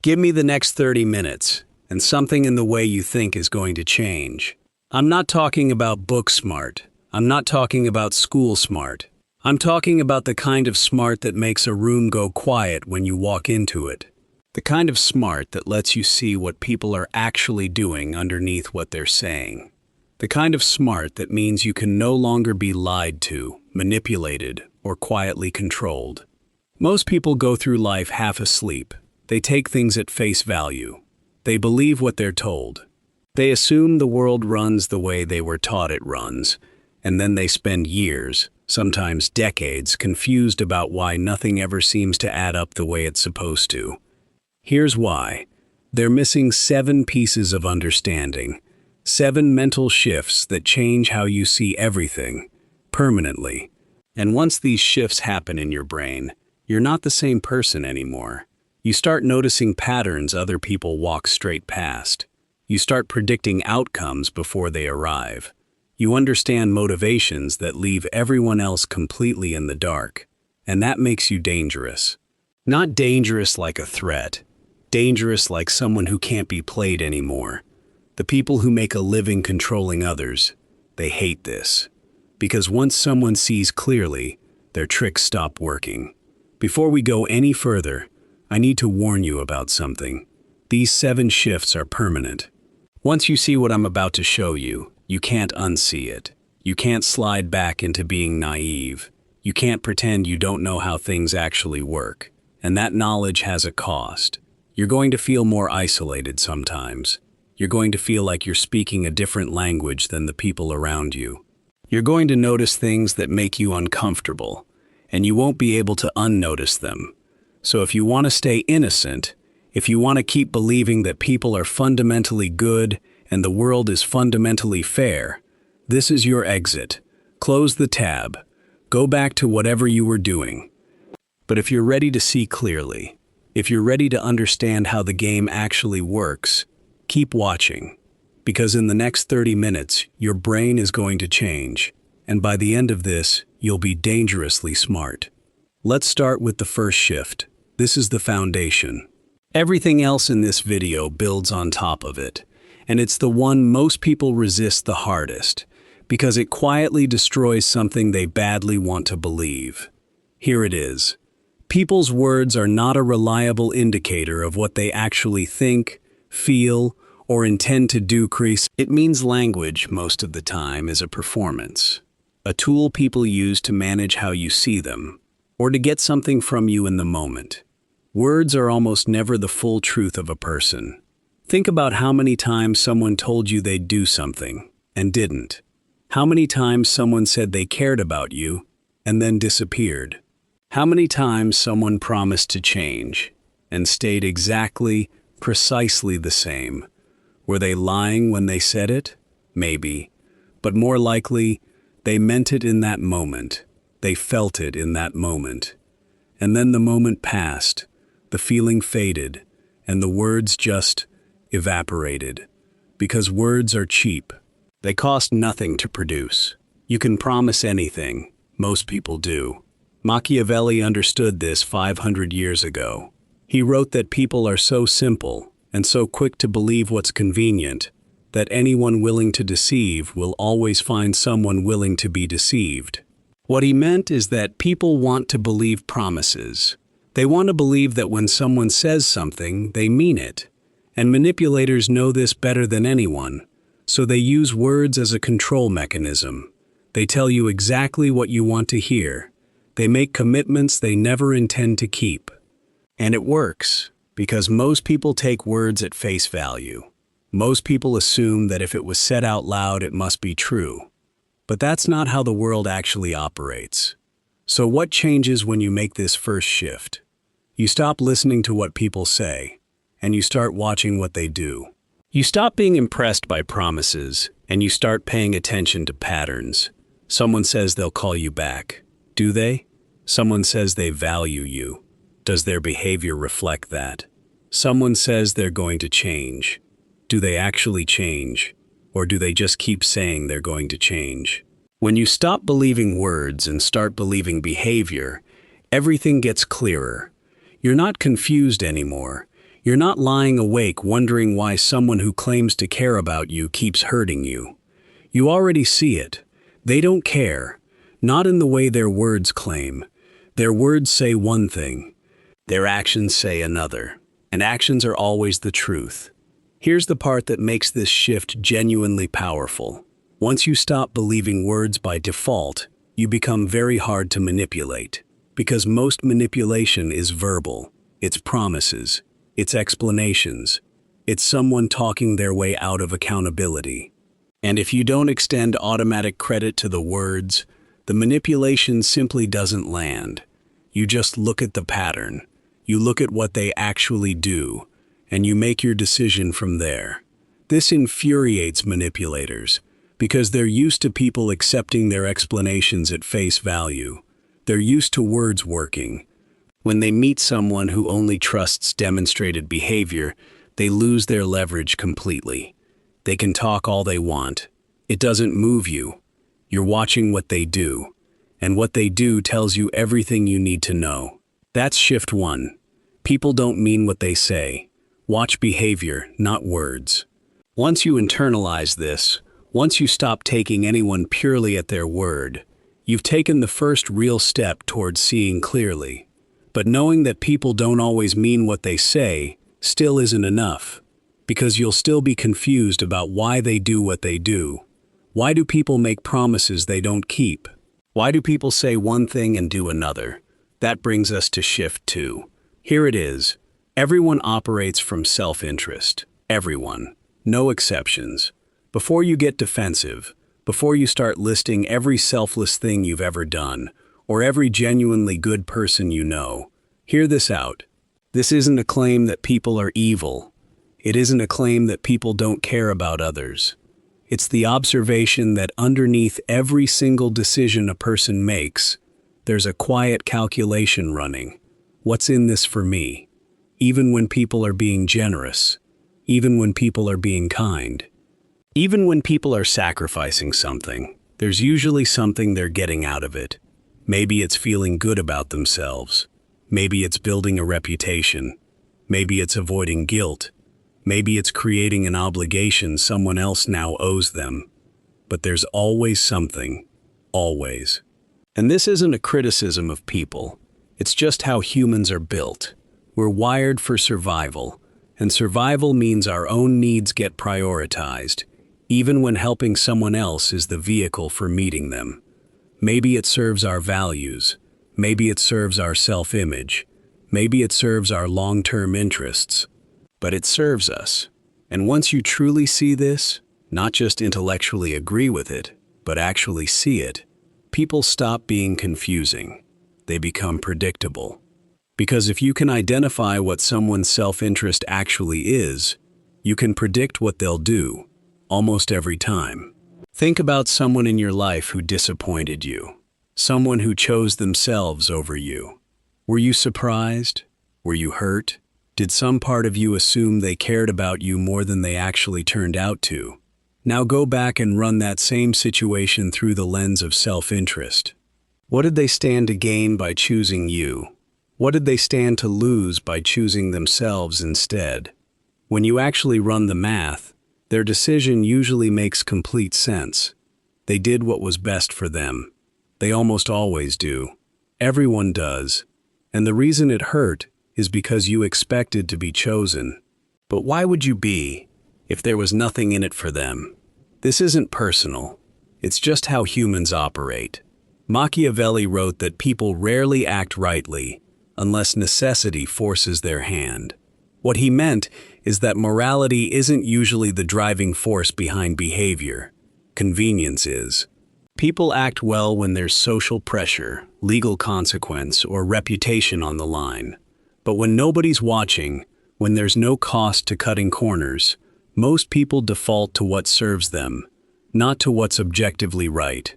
Give me the next 30 minutes, and something in the way you think is going to change. I'm not talking about book smart. I'm not talking about school smart. I'm talking about the kind of smart that makes a room go quiet when you walk into it. The kind of smart that lets you see what people are actually doing underneath what they're saying. The kind of smart that means you can no longer be lied to, manipulated, or quietly controlled. Most people go through life half asleep. They take things at face value. They believe what they're told. They assume the world runs the way they were taught it runs, and then they spend years, sometimes decades, confused about why nothing ever seems to add up the way it's supposed to. Here's why. They're missing 7 pieces of understanding, 7 mental shifts that change how you see everything, permanently. And once these shifts happen in your brain, you're not the same person anymore. You start noticing patterns other people walk straight past. You start predicting outcomes before they arrive. You understand motivations that leave everyone else completely in the dark. And that makes you dangerous. Not dangerous like a threat. Dangerous like someone who can't be played anymore. The people who make a living controlling others, they hate this. Because once someone sees clearly, their tricks stop working. Before we go any further, I need to warn you about something. These 7 shifts are permanent. Once you see what I'm about to show you, you can't unsee it. You can't slide back into being naive. You can't pretend you don't know how things actually work. And that knowledge has a cost. You're going to feel more isolated sometimes. You're going to feel like you're speaking a different language than the people around you. You're going to notice things that make you uncomfortable, and you won't be able to unnotice them. So if you want to stay innocent, if you want to keep believing that people are fundamentally good and the world is fundamentally fair, this is your exit. Close the tab. Go back to whatever you were doing. But if you're ready to see clearly, if you're ready to understand how the game actually works, keep watching. Because in the next 30 minutes, your brain is going to change. And by the end of this, you'll be dangerously smart. Let's start with the first shift. This is the foundation. Everything else in this video builds on top of it. And it's the one most people resist the hardest, because it quietly destroys something they badly want to believe. Here it is. People's words are not a reliable indicator of what they actually think, feel, or intend to do. It means language, most of the time, is a performance. A tool people use to manage how you see them, or to get something from you in the moment. Words are almost never the full truth of a person. Think about how many times someone told you they'd do something, and didn't. How many times someone said they cared about you, and then disappeared. How many times someone promised to change, and stayed exactly, precisely the same. Were they lying when they said it? Maybe. But more likely, they meant it in that moment. They felt it in that moment. And then the moment passed. The feeling faded, and the words just evaporated. Because words are cheap. They cost nothing to produce. You can promise anything. Most people do. Machiavelli understood this 500 years ago. He wrote that people are so simple and so quick to believe what's convenient that anyone willing to deceive will always find someone willing to be deceived. What he meant is that people want to believe promises. They want to believe that when someone says something, they mean it. And manipulators know this better than anyone, so they use words as a control mechanism. They tell you exactly what you want to hear. They make commitments they never intend to keep. And it works, because most people take words at face value. Most people assume that if it was said out loud, it must be true. But that's not how the world actually operates. So what changes when you make this first shift? You stop listening to what people say, and you start watching what they do. You stop being impressed by promises, and you start paying attention to patterns. Someone says they'll call you back. Do they? Someone says they value you. Does their behavior reflect that? Someone says they're going to change. Do they actually change? Or do they just keep saying they're going to change? When you stop believing words and start believing behavior, everything gets clearer. You're not confused anymore. You're not lying awake wondering why someone who claims to care about you keeps hurting you. You already see it. They don't care. Not in the way their words claim. Their words say one thing. Their actions say another. And actions are always the truth. Here's the part that makes this shift genuinely powerful. Once you stop believing words by default, you become very hard to manipulate. Because most manipulation is verbal. It's promises. It's explanations. It's someone talking their way out of accountability. And if you don't extend automatic credit to the words, the manipulation simply doesn't land. You just look at the pattern. You look at what they actually do, and you make your decision from there. This infuriates manipulators, because they're used to people accepting their explanations at face value. They're used to words working. When they meet someone who only trusts demonstrated behavior, they lose their leverage completely. They can talk all they want. It doesn't move you. You're watching what they do, and what they do tells you everything you need to know. That's shift one. People don't mean what they say. Watch behavior, not words. Once you internalize this, once you stop taking anyone purely at their word, you've taken the first real step towards seeing clearly. But knowing that people don't always mean what they say still isn't enough, because you'll still be confused about why they do what they do. Why do people make promises they don't keep? Why do people say one thing and do another? That brings us to shift two. Here it is. Everyone operates from self-interest. Everyone. No exceptions. Before you get defensive, before you start listing every selfless thing you've ever done, or every genuinely good person you know, hear this out. This isn't a claim that people are evil. It isn't a claim that people don't care about others. It's the observation that underneath every single decision a person makes, there's a quiet calculation running. What's in this for me? Even when people are being generous. Even when people are being kind. Even when people are sacrificing something, there's usually something they're getting out of it. Maybe it's feeling good about themselves. Maybe it's building a reputation. Maybe it's avoiding guilt. Maybe it's creating an obligation someone else now owes them. But there's always something. Always. And this isn't a criticism of people. It's just how humans are built. We're wired for survival. And survival means our own needs get prioritized, even when helping someone else is the vehicle for meeting them. Maybe it serves our values. Maybe it serves our self-image. Maybe it serves our long-term interests. But it serves us. And once you truly see this, not just intellectually agree with it, but actually see it, people stop being confusing. They become predictable. Because if you can identify what someone's self-interest actually is, you can predict what they'll do, almost every time. Think about someone in your life who disappointed you. Someone who chose themselves over you. Were you surprised? Were you hurt? Did some part of you assume they cared about you more than they actually turned out to? Now go back and run that same situation through the lens of self-interest. What did they stand to gain by choosing you? What did they stand to lose by choosing themselves instead? When you actually run the math, their decision usually makes complete sense. They did what was best for them. They almost always do. Everyone does. And the reason it hurt is because you expected to be chosen. But why would you be, if there was nothing in it for them? This isn't personal. It's just how humans operate. Machiavelli wrote that people rarely act rightly unless necessity forces their hand. What he meant is that morality isn't usually the driving force behind behavior. Convenience is. People act well when there's social pressure, legal consequence, or reputation on the line. But when nobody's watching, when there's no cost to cutting corners, most people default to what serves them, not to what's objectively right.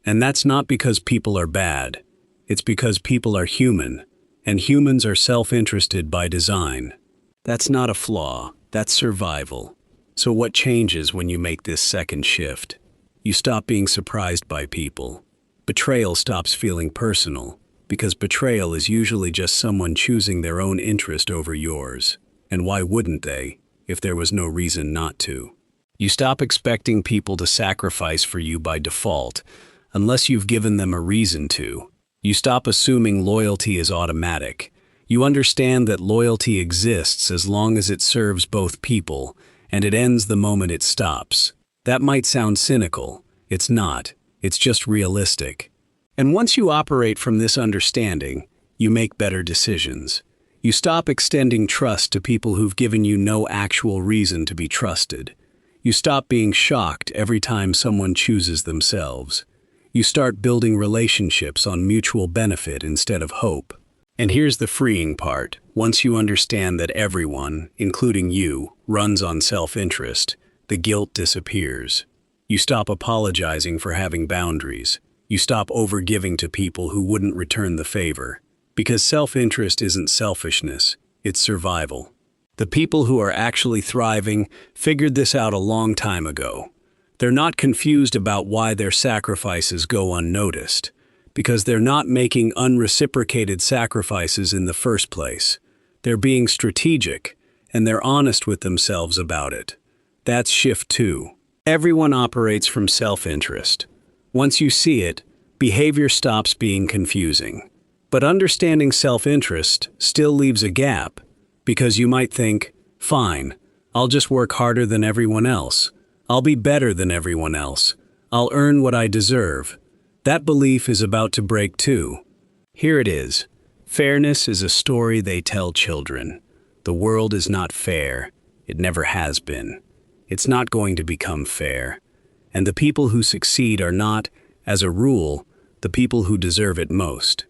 And that's not because people are bad. It's because people are human, and humans are self-interested by design. That's not a flaw, that's survival. So what changes when you make this second shift? You stop being surprised by people. Betrayal stops feeling personal, because betrayal is usually just someone choosing their own interest over yours. And why wouldn't they, if there was no reason not to? You stop expecting people to sacrifice for you by default, unless you've given them a reason to. You stop assuming loyalty is automatic. You understand that loyalty exists as long as it serves both people, and it ends the moment it stops. That might sound cynical. It's not. It's just realistic. And once you operate from this understanding, you make better decisions. You stop extending trust to people who've given you no actual reason to be trusted. You stop being shocked every time someone chooses themselves. You start building relationships on mutual benefit instead of hope. And here's the freeing part. Once you understand that everyone, including you, runs on self-interest, the guilt disappears. You stop apologizing for having boundaries. You stop overgiving to people who wouldn't return the favor. Because self-interest isn't selfishness, it's survival. The people who are actually thriving figured this out a long time ago. They're not confused about why their sacrifices go unnoticed, because they're not making unreciprocated sacrifices in the first place. They're being strategic, and they're honest with themselves about it. That's shift 2. Everyone operates from self-interest. Once you see it, behavior stops being confusing. But understanding self-interest still leaves a gap, because you might think, fine, I'll just work harder than everyone else. I'll be better than everyone else. I'll earn what I deserve. That belief is about to break too. Here it is. Fairness is a story they tell children. The world is not fair. It never has been. It's not going to become fair. And the people who succeed are not, as a rule, the people who deserve it most.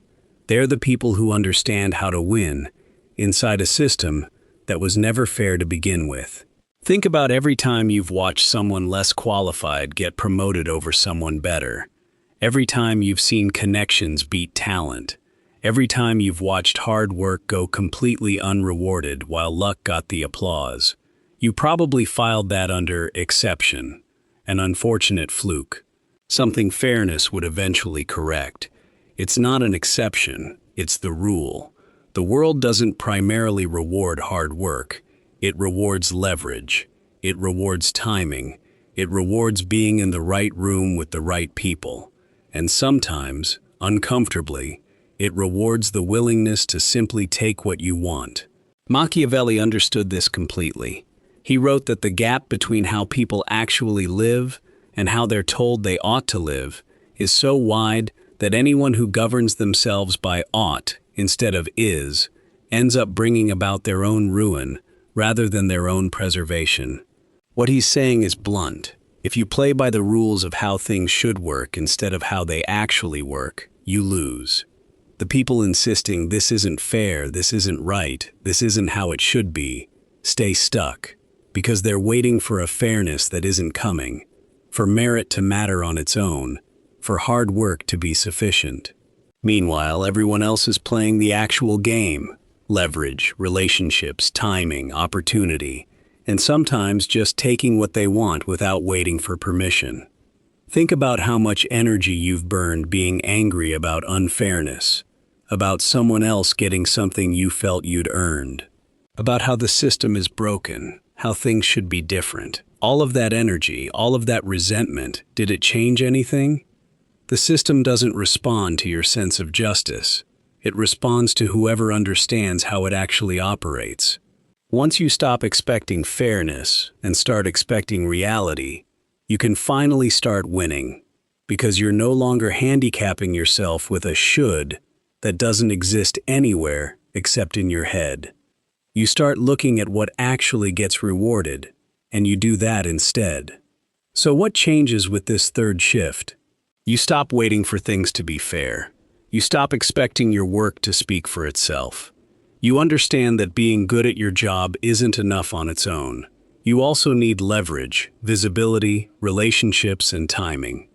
They're the people who understand how to win inside a system that was never fair to begin with. Think about every time you've watched someone less qualified get promoted over someone better. Every time you've seen connections beat talent. Every time you've watched hard work go completely unrewarded while luck got the applause. You probably filed that under exception, an unfortunate fluke, something fairness would eventually correct. It's not an exception, it's the rule. The world doesn't primarily reward hard work. It rewards leverage. It rewards timing. It rewards being in the right room with the right people. And sometimes, uncomfortably, it rewards the willingness to simply take what you want. Machiavelli understood this completely. He wrote that the gap between how people actually live and how they're told they ought to live is so wide that anyone who governs themselves by ought instead of is ends up bringing about their own ruin rather than their own preservation. What he's saying is blunt. If you play by the rules of how things should work instead of how they actually work, you lose. The people insisting this isn't fair, this isn't right, this isn't how it should be, stay stuck because they're waiting for a fairness that isn't coming, for merit to matter on its own, for hard work to be sufficient. Meanwhile, everyone else is playing the actual game: leverage, relationships, timing, opportunity, and sometimes just taking what they want without waiting for permission. Think about how much energy you've burned being angry about unfairness, about someone else getting something you felt you'd earned, about how the system is broken, how things should be different. All of that energy, all of that resentment, did it change anything? The system doesn't respond to your sense of justice. It responds to whoever understands how it actually operates. Once you stop expecting fairness and start expecting reality, you can finally start winning, because you're no longer handicapping yourself with a should that doesn't exist anywhere except in your head. You start looking at what actually gets rewarded, and you do that instead. So what changes with this third shift? You stop waiting for things to be fair. You stop expecting your work to speak for itself. You understand that being good at your job isn't enough on its own. You also need leverage, visibility, relationships, and timing.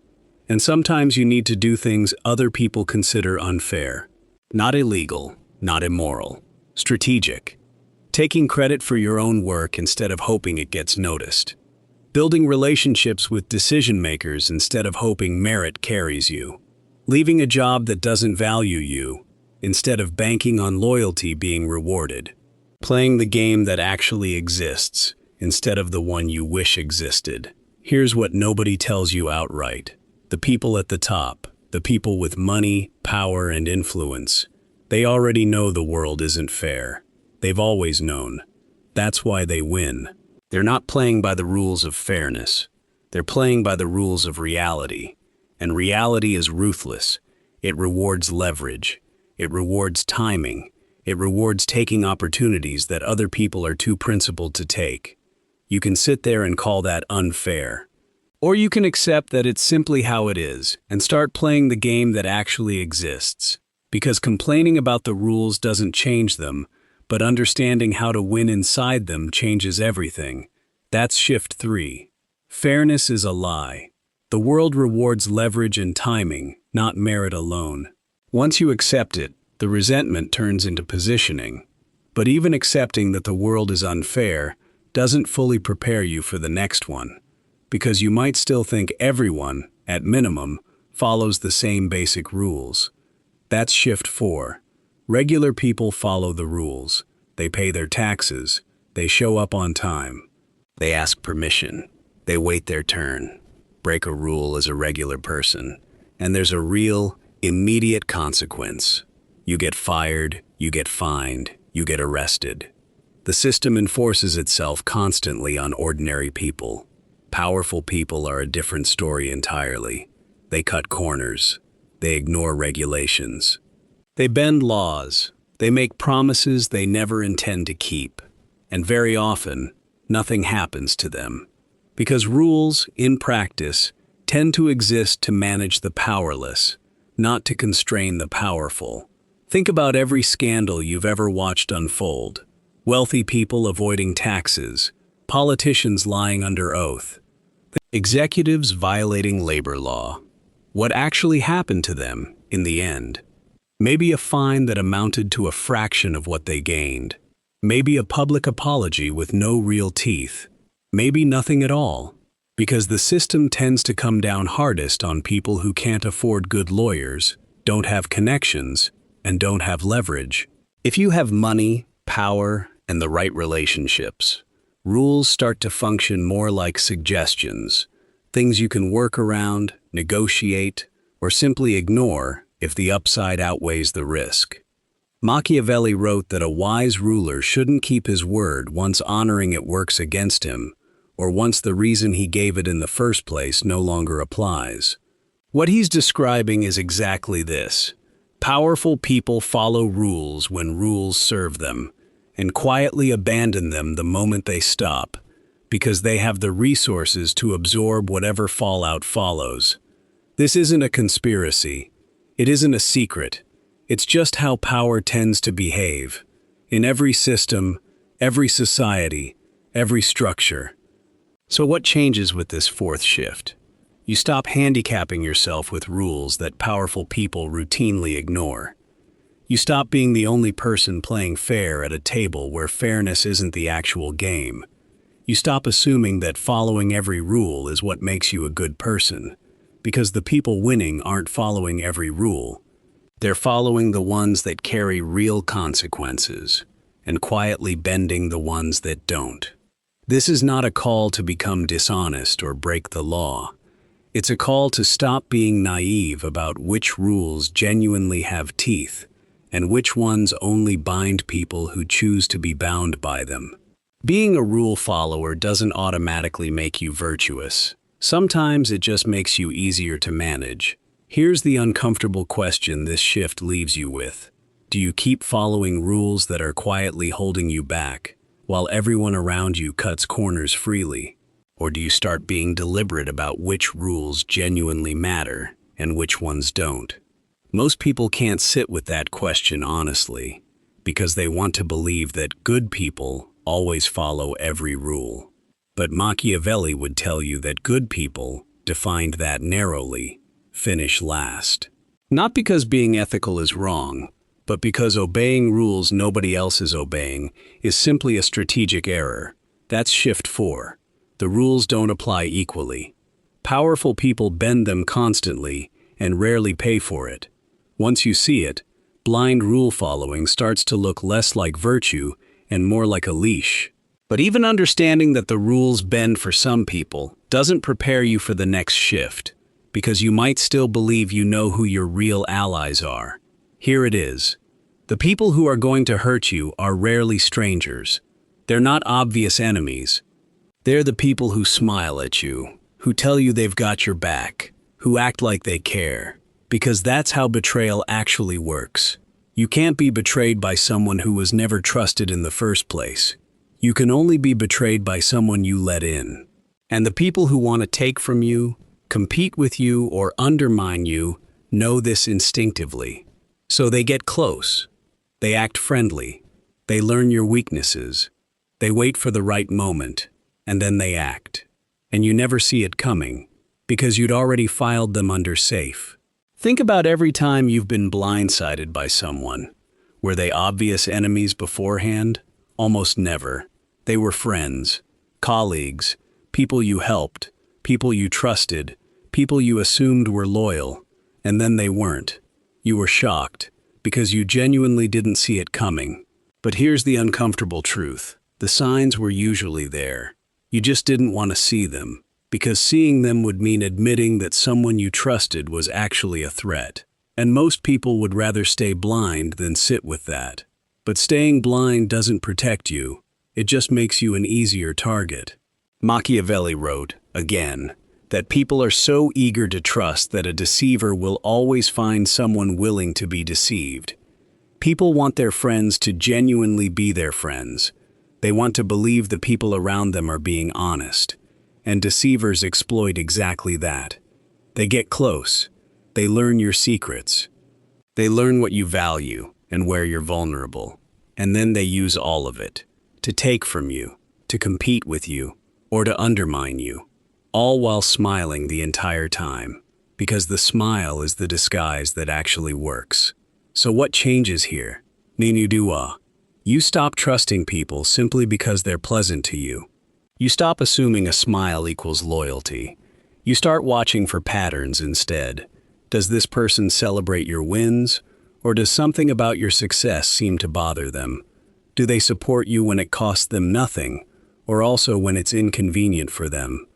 And sometimes you need to do things other people consider unfair. Not illegal, not immoral. Strategic. Taking credit for your own work instead of hoping it gets noticed. Building relationships with decision makers instead of hoping merit carries you. Leaving a job that doesn't value you instead of banking on loyalty being rewarded. playing the game that actually exists instead of the one you wish existed. Here's what nobody tells you outright. The people at the top, the people with money, power, and influence, they already know the world isn't fair. They've always known. That's why they win. They're not playing by the rules of fairness. They're playing by the rules of reality. And reality is ruthless. It rewards leverage. It rewards timing. It rewards taking opportunities that other people are too principled to take. You can sit there and call that unfair. Or you can accept that it's simply how it is and start playing the game that actually exists. Because complaining about the rules doesn't change them, but understanding how to win inside them changes everything. That's shift 3. Fairness is a lie. The world rewards leverage and timing, not merit alone. Once you accept it, the resentment turns into positioning. But even accepting that the world is unfair doesn't fully prepare you for the next one, because you might still think everyone, at minimum, follows the same basic rules. That's shift 4. Regular people follow the rules. They pay their taxes. They show up on time. They ask permission. They wait their turn. Break a rule as a regular person. And there's a real, immediate consequence. You get fired, you get fined, you get arrested. The system enforces itself constantly on ordinary people. Powerful people are a different story entirely. They cut corners. They ignore regulations. They bend laws. They make promises they never intend to keep. And very often, nothing happens to them. Because rules, in practice, tend to exist to manage the powerless, not to constrain the powerful. Think about every scandal you've ever watched unfold. Wealthy people avoiding taxes, politicians lying under oath, executives violating labor law. What actually happened to them, in the end? Maybe a fine that amounted to a fraction of what they gained. Maybe a public apology with no real teeth. Maybe nothing at all. Because the system tends to come down hardest on people who can't afford good lawyers, don't have connections, and don't have leverage. If you have money, power, and the right relationships, rules start to function more like suggestions, things you can work around, negotiate, or simply ignore if the upside outweighs the risk. Machiavelli wrote that a wise ruler shouldn't keep his word once honoring it works against him, or once the reason he gave it in the first place no longer applies. What he's describing is exactly this. Powerful people follow rules when rules serve them, and quietly abandon them the moment they stop, because they have the resources to absorb whatever fallout follows. This isn't a conspiracy. It isn't a secret. It's just how power tends to behave. In every system, every society, every structure. So what changes with this fourth shift? You stop handicapping yourself with rules that powerful people routinely ignore. You stop being the only person playing fair at a table where fairness isn't the actual game. You stop assuming that following every rule is what makes you a good person, because the people winning aren't following every rule. They're following the ones that carry real consequences, and quietly bending the ones that don't. This is not a call to become dishonest or break the law. It's a call to stop being naive about which rules genuinely have teeth, and which ones only bind people who choose to be bound by them. Being a rule follower doesn't automatically make you virtuous. Sometimes it just makes you easier to manage. Here's the uncomfortable question this shift leaves you with. Do you keep following rules that are quietly holding you back, while everyone around you cuts corners freely? Or do you start being deliberate about which rules genuinely matter and which ones don't? Most people can't sit with that question honestly, because they want to believe that good people always follow every rule. But Machiavelli would tell you that good people, defined that narrowly, finish last. Not because being ethical is wrong, but because obeying rules nobody else is obeying is simply a strategic error. That's shift 4. The rules don't apply equally. Powerful people bend them constantly and rarely pay for it. Once you see it, blind rule following starts to look less like virtue and more like a leash. But even understanding that the rules bend for some people doesn't prepare you for the next shift, because you might still believe you know who your real allies are. Here it is. The people who are going to hurt you are rarely strangers. They're not obvious enemies. They're the people who smile at you, who tell you they've got your back, who act like they care, because that's how betrayal actually works. You can't be betrayed by someone who was never trusted in the first place. You can only be betrayed by someone you let in. And the people who want to take from you, compete with you, or undermine you know this instinctively. So they get close. They act friendly. They learn your weaknesses. They wait for the right moment, and then they act. And you never see it coming, because you'd already filed them under safe. Think about every time you've been blindsided by someone. Were they obvious enemies beforehand? Almost never. They were friends, colleagues, people you helped, people you trusted, people you assumed were loyal, and then they weren't. You were shocked, because you genuinely didn't see it coming. But here's the uncomfortable truth. The signs were usually there. You just didn't want to see them, because seeing them would mean admitting that someone you trusted was actually a threat. And most people would rather stay blind than sit with that. But staying blind doesn't protect you. It just makes you an easier target. Machiavelli wrote, again, that people are so eager to trust that a deceiver will always find someone willing to be deceived. People want their friends to genuinely be their friends. They want to believe the people around them are being honest. And deceivers exploit exactly that. They get close. They learn your secrets. They learn what you value and where you're vulnerable. And then they use all of it. To take from you, to compete with you, or to undermine you, all while smiling the entire time, because the smile is the disguise that actually works. So what changes here? Ninudua. You stop trusting people simply because they're pleasant to you. You stop assuming a smile equals loyalty. You start watching for patterns instead. Does this person celebrate your wins, or does something about your success seem to bother them? Do they support you when it costs them nothing, or also when it's inconvenient for them?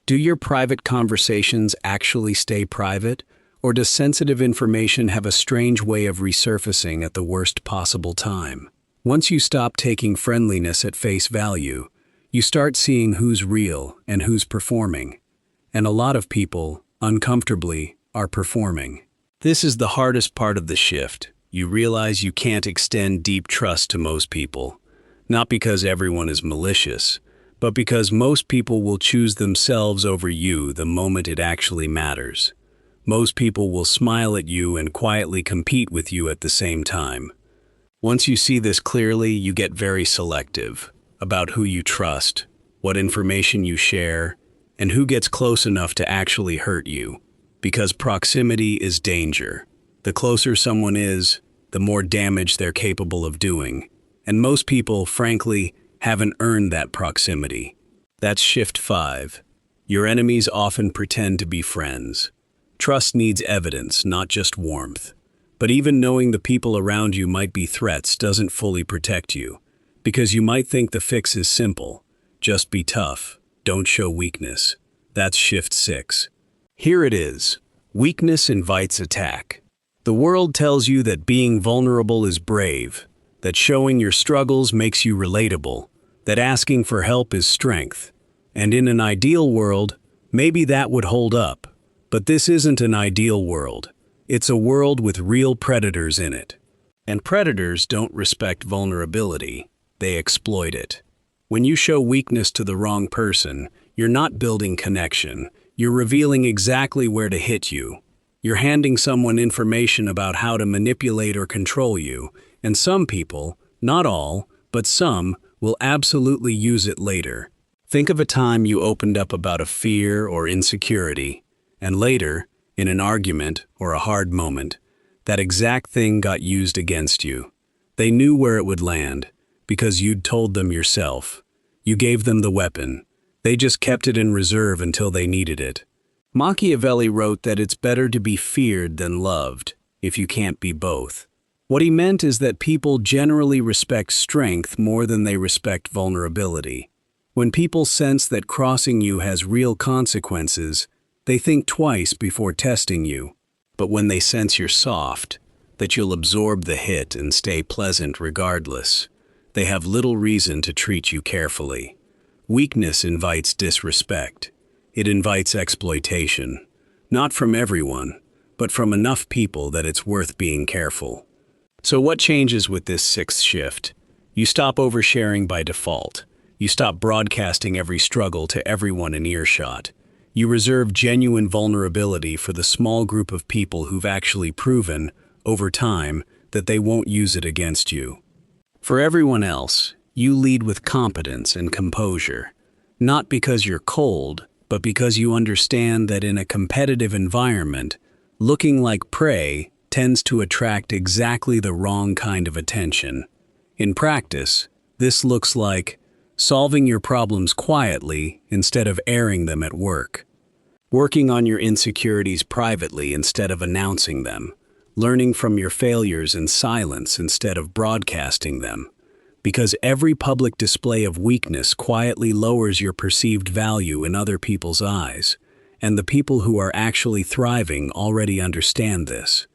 Do your private conversations actually stay private, or does sensitive information have a strange way of resurfacing at the worst possible time? Once you stop taking friendliness at face value, you start seeing who's real and who's performing. And a lot of people, uncomfortably, are performing. This is the hardest part of the shift. You realize you can't extend deep trust to most people, not because everyone is malicious, but because most people will choose themselves over you the moment it actually matters. Most people will smile at you and quietly compete with you at the same time. Once you see this clearly, you get very selective about who you trust, what information you share, and who gets close enough to actually hurt you. Because proximity is danger. The closer someone is, the more damage they're capable of doing. And most people, frankly, haven't earned that proximity. That's shift 5. Your enemies often pretend to be friends. Trust needs evidence, not just warmth. But even knowing the people around you might be threats doesn't fully protect you. Because you might think the fix is simple. Just be tough. Don't show weakness. That's shift 6. Here it is. Weakness invites attack. The world tells you that being vulnerable is brave, that showing your struggles makes you relatable, that asking for help is strength. And in an ideal world, maybe that would hold up. But this isn't an ideal world. It's a world with real predators in it. And predators don't respect vulnerability. They exploit it. When you show weakness to the wrong person, you're not building connection. You're revealing exactly where to hit you. You're handing someone information about how to manipulate or control you, and some people, not all, but some, will absolutely use it later. Think of a time you opened up about a fear or insecurity, and later, in an argument or a hard moment, that exact thing got used against you. They knew where it would land, because you'd told them yourself. You gave them the weapon. They just kept it in reserve until they needed it. Machiavelli wrote that it's better to be feared than loved, if you can't be both. What he meant is that people generally respect strength more than they respect vulnerability. When people sense that crossing you has real consequences, they think twice before testing you. But when they sense you're soft, that you'll absorb the hit and stay pleasant regardless, they have little reason to treat you carefully. Weakness invites disrespect. It invites exploitation. Not from everyone, but from enough people that it's worth being careful. So what changes with this sixth shift? You stop oversharing by default. You stop broadcasting every struggle to everyone in earshot. You reserve genuine vulnerability for the small group of people who've actually proven, over time, that they won't use it against you. For everyone else, you lead with competence and composure. Not because you're cold, but because you understand that in a competitive environment, looking like prey tends to attract exactly the wrong kind of attention. In practice, this looks like solving your problems quietly instead of airing them at work. Working on your insecurities privately instead of announcing them. Learning from your failures in silence instead of broadcasting them. Because every public display of weakness quietly lowers your perceived value in other people's eyes, and the people who are actually thriving already understand this.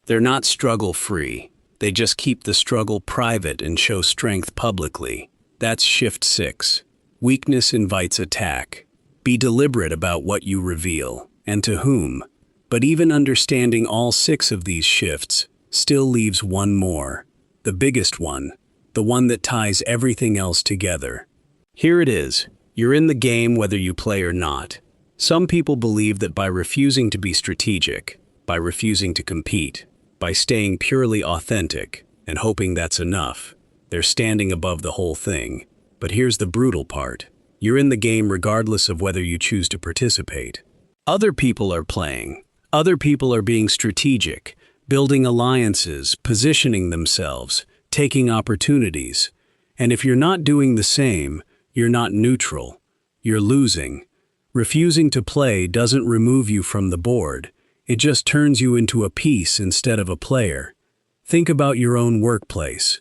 They're not struggle-free. They just keep the struggle private and show strength publicly. That's shift 6. Weakness invites attack. Be deliberate about what you reveal, and to whom. But even understanding all 6 of these shifts still leaves one more. The biggest one. The one that ties everything else together. Here it is. You're in the game whether you play or not. Some people believe that by refusing to be strategic, by refusing to compete, by staying purely authentic, and hoping that's enough, they're standing above the whole thing. But here's the brutal part. You're in the game regardless of whether you choose to participate. Other people are playing. Other people are being strategic, building alliances, positioning themselves, taking opportunities. And if you're not doing the same, you're not neutral. You're losing. Refusing to play doesn't remove you from the board. It just turns you into a piece instead of a player. Think about your own workplace.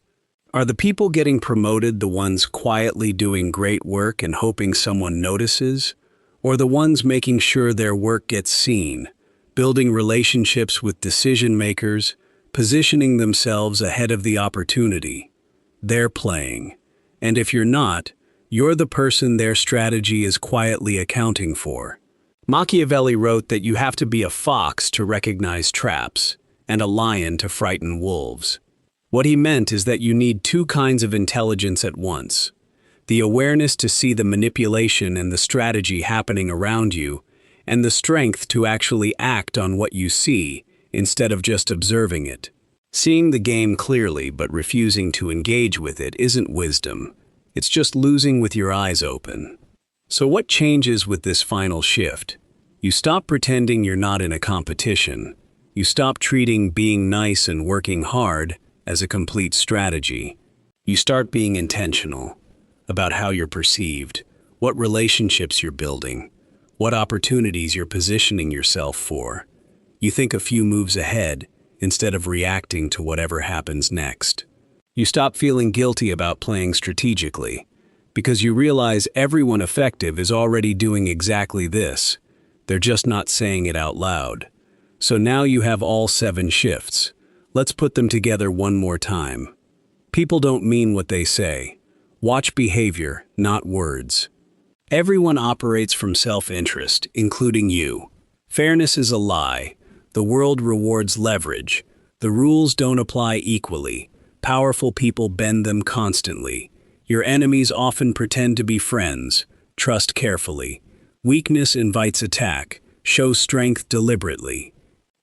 Are the people getting promoted the ones quietly doing great work and hoping someone notices? Or the ones making sure their work gets seen, building relationships with decision makers, positioning themselves ahead of the opportunity? They're playing. And if you're not, you're the person their strategy is quietly accounting for. Machiavelli wrote that you have to be a fox to recognize traps, and a lion to frighten wolves. What he meant is that you need 2 kinds of intelligence at once. The awareness to see the manipulation and the strategy happening around you, and the strength to actually act on what you see, instead of just observing it. Seeing the game clearly but refusing to engage with it isn't wisdom. It's just losing with your eyes open. So what changes with this final shift? You stop pretending you're not in a competition. You stop treating being nice and working hard as a complete strategy. You start being intentional about how you're perceived, what relationships you're building, what opportunities you're positioning yourself for. You think a few moves ahead instead of reacting to whatever happens next. You stop feeling guilty about playing strategically because you realize everyone effective is already doing exactly this. They're just not saying it out loud. So now you have all 7 shifts. Let's put them together one more time. People don't mean what they say. Watch behavior, not words. Everyone operates from self-interest, including you. Fairness is a lie. The world rewards leverage. The rules don't apply equally. Powerful people bend them constantly. Your enemies often pretend to be friends. Trust carefully. Weakness invites attack. Show strength deliberately.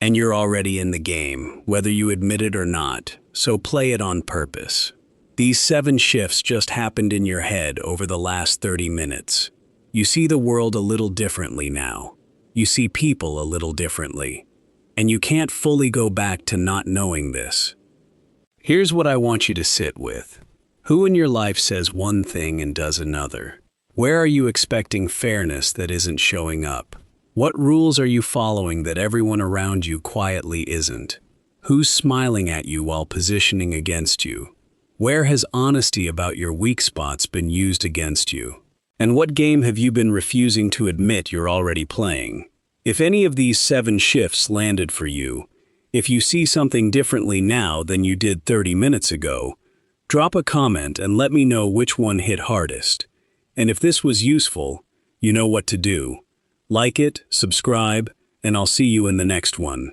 And you're already in the game, whether you admit it or not, so play it on purpose. These 7 shifts just happened in your head over the last 30 minutes. You see the world a little differently now. You see people a little differently. And you can't fully go back to not knowing this. Here's what I want you to sit with. Who in your life says one thing and does another? Where are you expecting fairness that isn't showing up? What rules are you following that everyone around you quietly isn't? Who's smiling at you while positioning against you? Where has honesty about your weak spots been used against you? And what game have you been refusing to admit you're already playing? If any of these 7 shifts landed for you, if you see something differently now than you did 30 minutes ago, drop a comment and let me know which one hit hardest. And if this was useful, you know what to do. Like it, subscribe, and I'll see you in the next one.